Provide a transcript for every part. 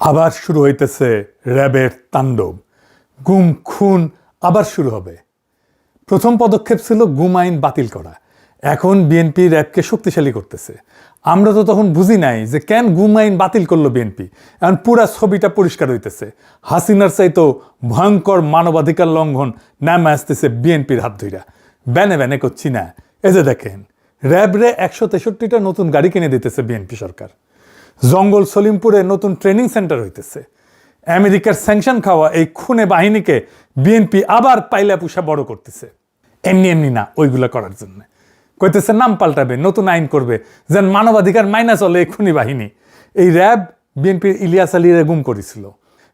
আবার শুরু হইতেছে র্যাবের তাণ্ডব। গুম খুন আবার শুরু হবে। প্রথম পদক্ষেপ ছিল গুম আইন বাতিল করা। এখন বিএনপি র্যাবকে শক্তিশালী করতেছে। আমরা তো তখন বুঝি নাই যে কেন গুম আইন বাতিল করলো বিএনপি। এখন পুরা ছবিটা পরিষ্কার হইতেছে। হাসিনার চাইতো ভয়ঙ্কর মানবাধিকার লঙ্ঘন নামে আসতেছে বিএনপির হাত ধইরা। ব্যানে ব্যানে করছি না, এই যে দেখেন র্যাবরে 163টা নতুন গাড়ি কিনে দিতেছে বিএনপি সরকার। জঙ্গল সলিমপুরে নতুন ট্রেনিং সেন্টার হইতেছে। আমেরিকার স্যাংশন খাওয়া এই খুনে বাহিনীকে বিএনপি আবার পাইলা পুষা বড় করতেছে। এমনি এমনি না, ওইগুলা করার জন্য কইতেছে নাম পাল্টাবে, নতুন আইন করবে, যেন মানবাধিকার মাইনা চলে এই খুনি বাহিনী। এই র্যাব বিএনপির ইলিয়াস আলীরে গুম করেছিল।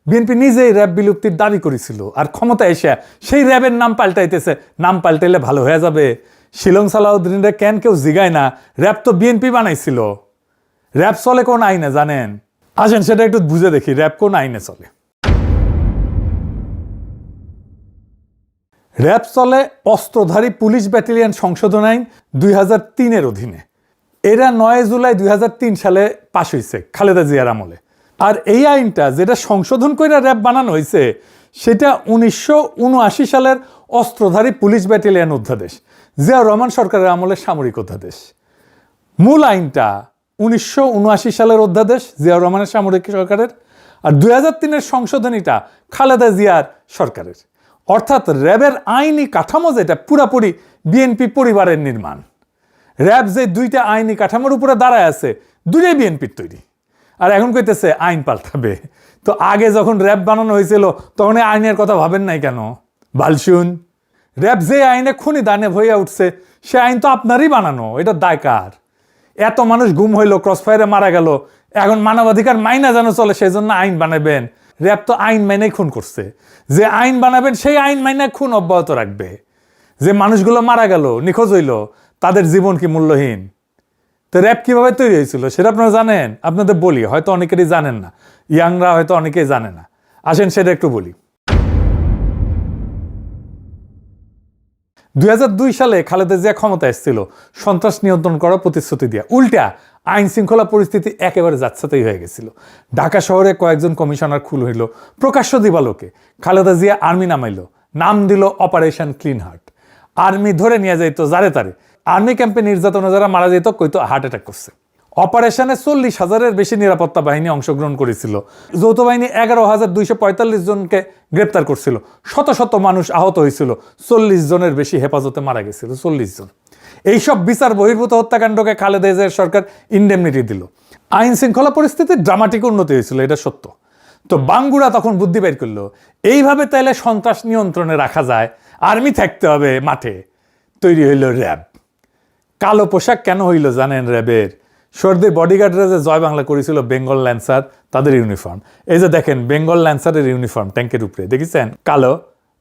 বিএনপি নিজেই র্যাব বিলুপ্তির দাবি করেছিল, আর ক্ষমতা এসে সেই র্যাবের নাম পাল্টাইতেছে। নাম পাল্টাইলে ভালো হয়ে যাবে? শিলং সালাউদ্দিনরে কেন কেউ জিগায় না? র্যাব তো বিএনপি বানাইছিল। র্যাব চলে কোন আইনে জানেন? আসেন সেটা একটু বুঝে দেখি র্যাব কোন আইনে চলে। র্যাব চলে অস্ত্রধারী পুলিশ ব্যাটালিয়ন সংশোধন আইন 2003-এর অধীনে। এরা 9 জুলাই 2003 সালে পাশ হয়েছে খালেদা জিয়ার আমলে। আর এই আইনটা যেটা সংশোধন করে র্যাব বানানো হয়েছে সেটা 1979 সালের অস্ত্রধারী পুলিশ ব্যাটালিয়ন অধ্যাদেশ, জিয়াউর রহমান সরকারের আমলে সামরিক অধ্যাদেশ। মূল আইনটা 1979 সালের অধ্যাদেশ, জিয়াউর রহমানের সামরিক সরকারের। আর 2003-এর সংশোধনীটা খালেদা জিয়ার সরকারের। অর্থাৎ র্যাবের আইনি কাঠামো যেটা পুরাপুরি বিএনপি পরিবারের নির্মাণ। র্যাব যে দুইটা আইনি কাঠামোর উপরে দাঁড়ায় আছে, দুইটাই বিএনপির তৈরি। আর এখন কইতেছে আইন পাল্টাবে। তো আগে যখন র্যাব বানানো হয়েছিল তখন এই আইনের কথা ভাবেন নাই কেন? বালশুন, র্যাব যে আইনে খুনি দানে হইয়া উঠছে সে আইন তো আপনারই বানানো, এটা দায় কার? এত মানুষ গুম হইলো, ক্রসফায়ারে মারা গেল, এখন মানবাধিকার মাইনা যেন চলে সেই জন্য আইন বানাবেন? র্যাব তো আইন মাইনাই খুন করছে। যে আইন বানাবেন সেই আইন মাইনা খুন অব্যাহত রাখবে। যে মানুষগুলো মারা গেল, নিখোঁজ হইল, তাদের জীবন কি মূল্যহীন? তো র্যাব কিভাবে তৈরি হয়েছিল সেটা আপনারা জানেন? আপনাদের বলি, হয়তো অনেকেরই জানেন না, ইয়াংরা হয়তো অনেকেই জানে না। আসেন সেটা একটু বলি। 2002 সালে খালেদা জিয়া ক্ষমতা এসেছিল সন্ত্রাস নিয়ন্ত্রণ করার প্রতিশ্রুতি দিয়া। উল্টা আইন শৃঙ্খলা পরিস্থিতি একেবারে যাচ্ছাতেই হয়ে গেছিল। ঢাকা শহরে কয়েকজন কমিশনার খুন হইল। প্রকাশ্য দিবালোকে খালেদা জিয়া আর্মি নামাইল, নাম দিল অপারেশন ক্লিন হার্ট। আর্মি ধরে নিয়ে যাইতো যারে তারে। আর্মি ক্যাম্পে নির্যাতনে যারা মারা যেত কইতো হার্ট অ্যাটাক করছে। অপারেশনে 40,000-এর বেশি নিরাপত্তা বাহিনী অংশগ্রহণ করেছিল। যৌথ বাহিনী 11,245 জনকে গ্রেপ্তার করছিল। শত শত মানুষ আহত হয়েছিল। 40 জনের বেশি হেফাজতে মারা গেছিল। 40 জন। এইসব বিচার বহির্ভূত হত্যাকাণ্ডকে খালেদা জিয়ার সরকার ইন্ডেমনিটি দিল। আইন শৃঙ্খলা পরিস্থিতির ড্রামাটিক উন্নতি হয়েছিল, এটা সত্য। তো বাঙ্গুরা তখন বুদ্ধি বের করলো, এইভাবে তাইলে সন্ত্রাস নিয়ন্ত্রণে রাখা যায়, আর্মি থাকতে হবে মাঠে। তৈরি হইল র্যাব। কালো পোশাক কেন হইল জানেন র্যাবের? সর্দির বডিগার্ডরা যে জয় বাংলা করেছিল বেঙ্গল ল্যান্সার, তাদের ইউনিফর্ম। এই যে দেখেন বেঙ্গল ল্যান্সারের ইউনিফর্ম ট্যাঙ্কের উপরে দেখেছেন কালো,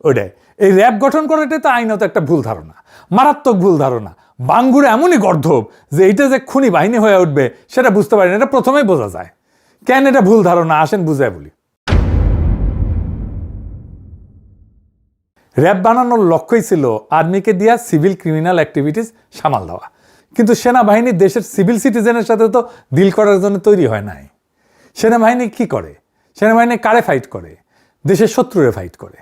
ওটাই। এই র্যাব গঠন করাটাই তো আইনত একটা ভুল ধারণা, মারাত্মক ভুল ধারণা। বাঙ্গুরা এমনই গর্ধব যে এটা যে খুনি বাহিনী হয়ে উঠবে সেটা বুঝতে পারেন। এটা প্রথমেই বোঝা যায়। কেন এটা ভুল ধারণা আসেন বুঝায় বলি। র্যাব বানানোর লক্ষ্যই ছিল আর্মিকে দিয়া সিভিল ক্রিমিনাল অ্যাক্টিভিটিস সামাল দেওয়া। কিন্তু সেনাবাহিনী দেশের সিভিল সিটিজেনের সাথে তো ডিল করার জন্য তৈরি হয় নাই। সেনাবাহিনী কি করে? সেনাবাহিনী কারে ফাইট করে? দেশের শত্রুরে ফাইট করে।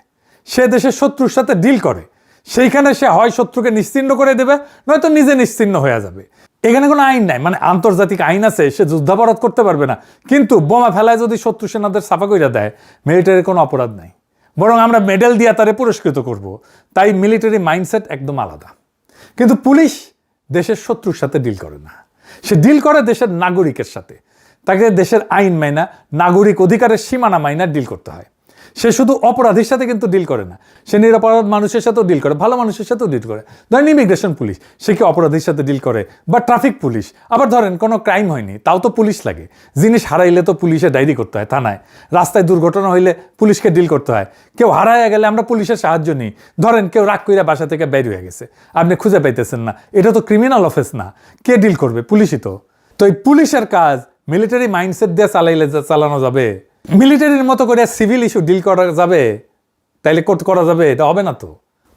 সে দেশের শত্রুর সাথে ডিল করে। সেইখানে সে হয় শত্রুকে নিশ্চিহ্ন করে দেবে, নয়তো নিজে নিশ্চিহ্ন হয়ে যাবে। এখানে কোনো আইন নাই, মানে আন্তর্জাতিক আইন আছে, সে যুদ্ধাপরাধ করতে পারবে না। কিন্তু বোমা ফেলায় যদি শত্রু সেনাদের সাফা কইরা দেয়, মিলিটারির কোনো অপরাধ নাই, বরং আমরা মেডেল দিয়া তারে পুরস্কৃত করব। তাই মিলিটারি মাইন্ডসেট একদম আলাদা। কিন্তু পুলিশ দেশের শত্রুর সাথে ডিল করে না, সে ডিল করে দেশের নাগরিকের সাথে। তাকে দেশের আইন মাইনা, নাগরিক অধিকারের সীমানা মাইনা ডিল করতে হয়। সে শুধু অপরাধীর সাথে কিন্তু ডিল করে না, সে নিরপরাধ মানুষের সাথেও ডিল করে, ভালো মানুষের সাথেও ডিল করে। ধরেন ইমিগ্রেশন পুলিশ, সে কি অপরাধীর সাথে ডিল করে? বা ট্রাফিক পুলিশ। আবার ধরেন কোনো ক্রাইম হয়নি, তাও তো পুলিশ লাগে। জিনিস হারাইলে তো পুলিশে ডায়েরি করতে হয় থানায়। রাস্তায় দুর্ঘটনা হইলে পুলিশকে ডিল করতে হয়। কেউ হারাইয়া গেলে আমরা পুলিশের সাহায্য নিই। ধরেন কেউ রাগ কইরা বাসা থেকে বের হয়ে গেছে, আপনি খুঁজে পাইতেছেন না, এটা তো ক্রিমিনাল অফেন্স না, কে ডিল করবে? পুলিশই তো। তো এই পুলিশের কাজ মিলিটারি মাইন্ডসেট দিয়ে চালানো যাবে? মিলিটারির মতো করে সিভিল ইস্যু ডিল করা যাবে? তাইলে করা যাবে? এটা হবে না তো।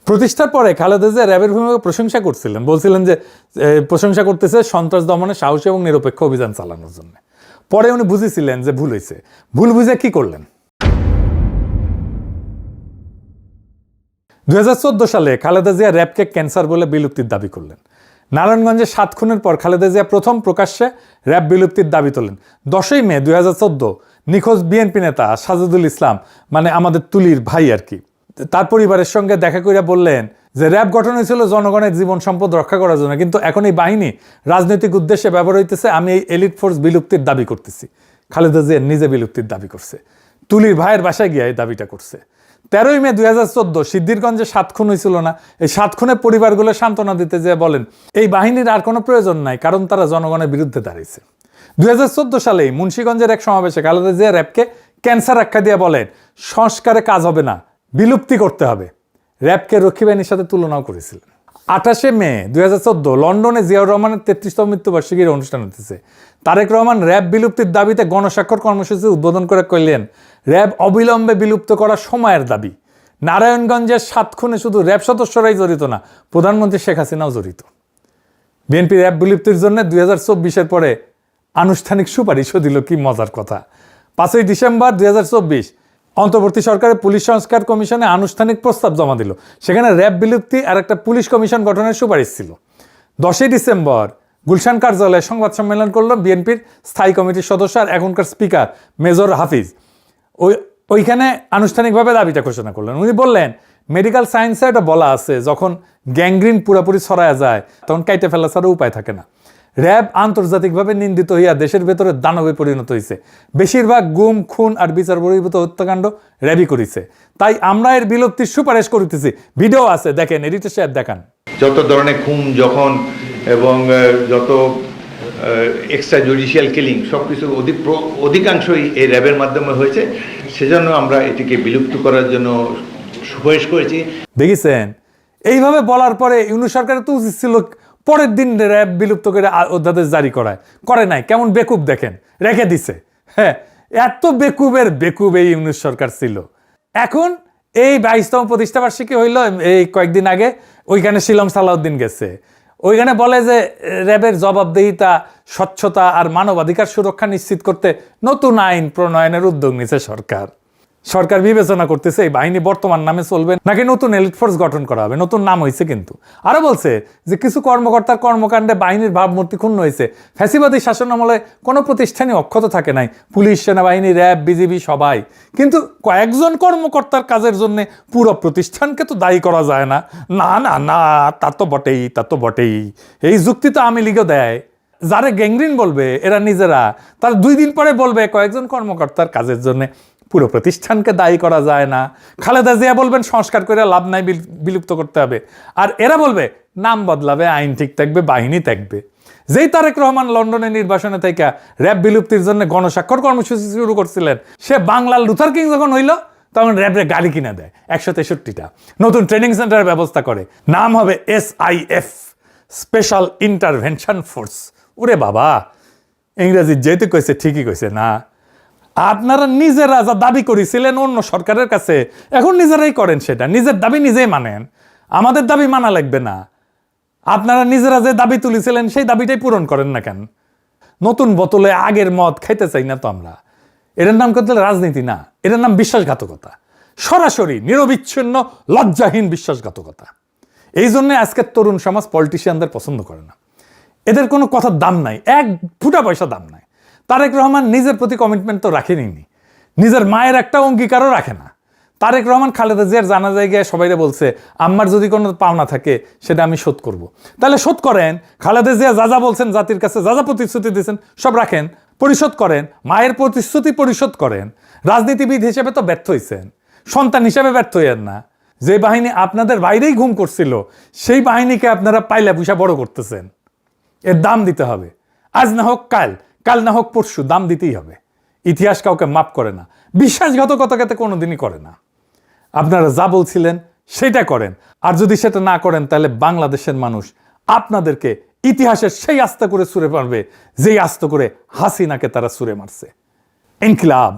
প্রতিষ্ঠার পরে খালেদা জিয়া র্যাবের ভূমিকা প্রশংসা করছিলেন, বলছিলেন যে প্রশংসা করতেছে সন্ত্রাস দমনে সাহসী এবং নিরপেক্ষ অভিযান চালানোর জন্য। পরে উনি বুঝেছিলেন যে ভুল হয়েছে। ভুল বুঝে কি করলেন? 2014 সালে খালেদা জিয়া র্যাবকে ক্যান্সার বলে বিলুপ্তির দাবি করলেন। নারায়ণগঞ্জে 7 খুনের পর খালেদা জিয়া প্রথম প্রকাশ্যে র্যাব বিলুপ্তির দাবি তোলেন। 10ই মে 2014 নিখোঁজ বিএনপি নেতা সাজেদুল ইসলাম, মানে আমাদের তুলির ভাই আর কি, তার পরিবারের সঙ্গে দেখা করে বললেন যে র্যাব গঠন হয়েছিল জনগণের জীবন সম্পদ রক্ষা করার জন্য, কিন্তু এখন এই বাহিনী রাজনৈতিক উদ্দেশ্যে ব্যবহার হইতেছে। আমি এই এলিট ফোর্স বিলুপ্তির দাবি করতেছি। খালেদা জিয়া নিজে বিলুপ্তির দাবি করছে, তুলির ভাইয়ের বাসায় গিয়ে এই দাবিটা করছে। 13ই মে 2014 সিদ্ধিরগঞ্জে 7 খুন হয়েছিল না, এই 7 খুনের পরিবারগুলো সান্ত্বনা দিতে যেয়ে বলেন এই বাহিনীর আর কোনো প্রয়োজন নাই, কারণ তারা জনগণের বিরুদ্ধে দাঁড়িয়েছে। 2014 সালেই মুন্সিগঞ্জের এক সমাবেশে খালেদা জিয়া র্যাবকে ক্যান্সার আখ্যা দিয়ে বলেন সংস্কারে কাজ হবে না, বিলুপ্তি করতে হবে। র্যাবকে রক্ষী বাহিনীর সাথে তুলনাও করেছিলেন। 28 মে 2014 লন্ডনে জিয়াউর রহমানের 33তম মৃত্যুবার্ষিকীর অনুষ্ঠান হতেছে। তারেক রহমান র্যাব বিলুপ্তির দাবিতে গণস্বাক্ষর কর্মসূচি উদ্বোধন করে কইলেন র্যাব অবিলম্বে বিলুপ্ত করা সময়ের দাবি। নারায়ণগঞ্জের 7 খুনে শুধু র্যাব সদস্যরাই জড়িত না, প্রধানমন্ত্রী শেখ হাসিনাও জড়িত। বিএনপি র্যাব বিলুপ্তির জন্য 2024-এর পরে আনুষ্ঠানিক সুপারিশও দিল। কি মজার কথা! 5ই ডিসেম্বর 2024 অন্তর্বর্তী সরকারের পুলিশ সংস্কার কমিশনে আনুষ্ঠানিক প্রস্তাব জমা দিল। সেখানে র্যাব বিলুপ্তি আর একটা পুলিশ কমিশন গঠনের সুপারিশ ছিল। 10ই ডিসেম্বর গুলশান কার্যালয়ে সংবাদ সম্মেলন করল বিএনপির স্থায়ী কমিটির সদস্য আর এখনকার স্পিকার মেজর হাফিজ। ওইখানে আনুষ্ঠানিকভাবে দাবিটা ঘোষণা করলেন। উনি বললেন মেডিকেল সায়েন্সে এটা বলা আছে যখন গ্যাংগ্রিন পুরোপুরি ছড়ায় যায় তখন কাইটে ফেলা ছাড়া উপায় থাকে না। র্যাব আন্তর্জাতিকভাবে নিন্দিত হইয়া দেশের ভেতরে দানবে পরিণত হয়েছে। বেশিরভাগ গুম, খুন আর বিচার বহির্ভূত হত্যাকাণ্ড র্যাবই করেছে। তাই আমরা এর বিলুপ্তির সুপারিশ করিতেছি। ভিডিও আছে, দেখেন, এডিটর সাহেব দেখান। যত ধরনের খুন যখন এবং যত এক্সট্রা জুডিশিয়াল কিলিং সব কিছু অধিকাংশই এই র্যাবের মাধ্যমে হয়েছে। সেজন্য আমরা এটিকে বিলুপ্ত করার জন্য সুপারিশ করেছি। দেখেছেন, এইভাবে বলার পরে ইউনূস সরকারের তো উচিত ছিল পরের দিন র্যাব বিলুপ্ত করে অধ্যাদেশ জারি করে নাই। কেমন বেকুব দেখেন, রেখে দিছে। হ্যাঁ, এত বেকুবের বেকুব এই ইউনূস সরকার ছিল। এখন এই 22তম প্রতিষ্ঠাবার্ষিকী হইল এই কয়েকদিন আগে, ওইখানে শিলং সালাউদ্দিন গেছে। ওইখানে বলে যে র্যাবের জবাবদিহিতা, স্বচ্ছতা আর মানবাধিকার সুরক্ষা নিশ্চিত করতে নতুন আইন প্রণয়নের উদ্যোগ নিছে সরকার। সরকার বিবেচনা করতেছে এই বাহিনী বর্তমান নামে চলবে নাকি নতুন এলিট ফোর্স গঠন করা হবে। নতুন নাম হয়েছে কিন্তু। আরো বলছে যে কিছু কর্মকর্তার কর্মকাণ্ডে বাহিনীর ভাবমূর্তি ক্ষুণ্ণ হয়েছে। ফ্যাসিবাদী শাসন আমলে কোনো প্রতিষ্ঠানই অক্ষত থাকে নাই, পুলিশ, সেনাবাহিনী, র্যাব, বিজিবি সবাই। কিন্তু কয়েকজন কর্মকর্তার কাজের জন্য পুরো প্রতিষ্ঠানকে তো দায়ী করা যায় না। না না না, তা তো বটেই। এই যুক্তি তো আওয়ামী লীগও দেয়। যারা গ্যাংগ্রিন বলবে এরা নিজেরা, তার 2 দিন পরে বলবে কয়েকজন কর্মকর্তার কাজের জন্য পুরো প্রতিষ্ঠানকে দায়ী করা যায় না। খালেদা জিয়া বলবেন সংস্কার করে লাভ নাই, বিলুপ্ত করতে হবে। আর এরা বলবে নাম বদলাবে, আইন ঠিক থাকবে, বাহিনী থাকবে। যেই তারেক রহমান লন্ডনের নির্বাসনে থেকে র্যাব বিলুপ্তির জন্য গণস্বাক্ষর কর্মসূচি শুরু করছিলেন, সে বাংলার লুথার কিং যখন হইল তখন র্যাবরে গাড়ি কিনে দেয় 163টা, নতুন ট্রেনিং সেন্টারের ব্যবস্থা করে। নাম হবে SIF, স্পেশাল ইন্টারভেনশন ফোর্স। ওরে বাবা, ইংরেজি যেহেতু কইছে ঠিকই কইছে না। আপনারা নিজেরা যা দাবি করেছিলেন অন্য সরকারের কাছে, এখন নিজেরাই করেন সেটা। নিজের দাবি নিজেই মানেন, আমাদের দাবি মানা লাগবে না। আপনারা নিজেরা যে দাবি তুলেছিলেন সেই দাবিটাই পূরণ করেন না কেন? নতুন বোতলে আগের মদ খাইতে চাই না তো আমরা। এটার নাম করতে রাজনীতি না, এটার নাম বিশ্বাসঘাতকতা। সরাসরি নিরবিচ্ছিন্ন লজ্জাহীন বিশ্বাসঘাতকতা। এই জন্য আজকের তরুণ সমাজ পলিটিশিয়ানদের পছন্দ করে না। এদের কোনো কথার দাম নাই, 1 ফুটা পয়সা দাম নাই। তারেক রহমান নিজের প্রতি কমিটমেন্ট তো রাখেনি, নিজের মায়ের একটা অঙ্গীকারও রাখে না। তারেক রহমান খালেদা জিয়ার জানা জায়গায় সবাইরে বলছে আম্মার যদি কোনো পাওনা থাকে সেটা আমি শোধ করব। তাহলে শোধ করেন। খালেদা জিয়া যা বলছেন, জাতির কাছে যা প্রতিশ্রুতি দিয়েছেন সব রাখেন, পরিশোধ করেন। মায়ের প্রতিশ্রুতি পরিশোধ করেন। রাজনীতিবিদ হিসেবে তো ব্যর্থ হয়েছেন, সন্তান হিসেবে ব্যর্থ হইয়েন না। যে বাহিনী আপনাদের বাইরেই ঘুম করছিল সেই বাহিনীকে আপনারা পাইলা পুষা বড় করতেছেন। এর দাম দিতে হবে। আজ না হোক কাল, কাল না হোক পরশু, দাম দিতেই হবে। ইতিহাস কাউকে মাপ করে না, বিশ্বাসঘাতকতাকে কোনোদিনই করে না। আপনারা যা বলছিলেন সেটা করেন, আর যদি সেটা না করেন তাহলে বাংলাদেশের মানুষ আপনাদেরকে ইতিহাসের সেই আস্তে করে ছুঁড়ে মারবে যেই আস্তে করে হাসিনাকে তারা ছুঁড়ে মারছে। ইনকিলাব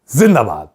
জিন্দাবাদ।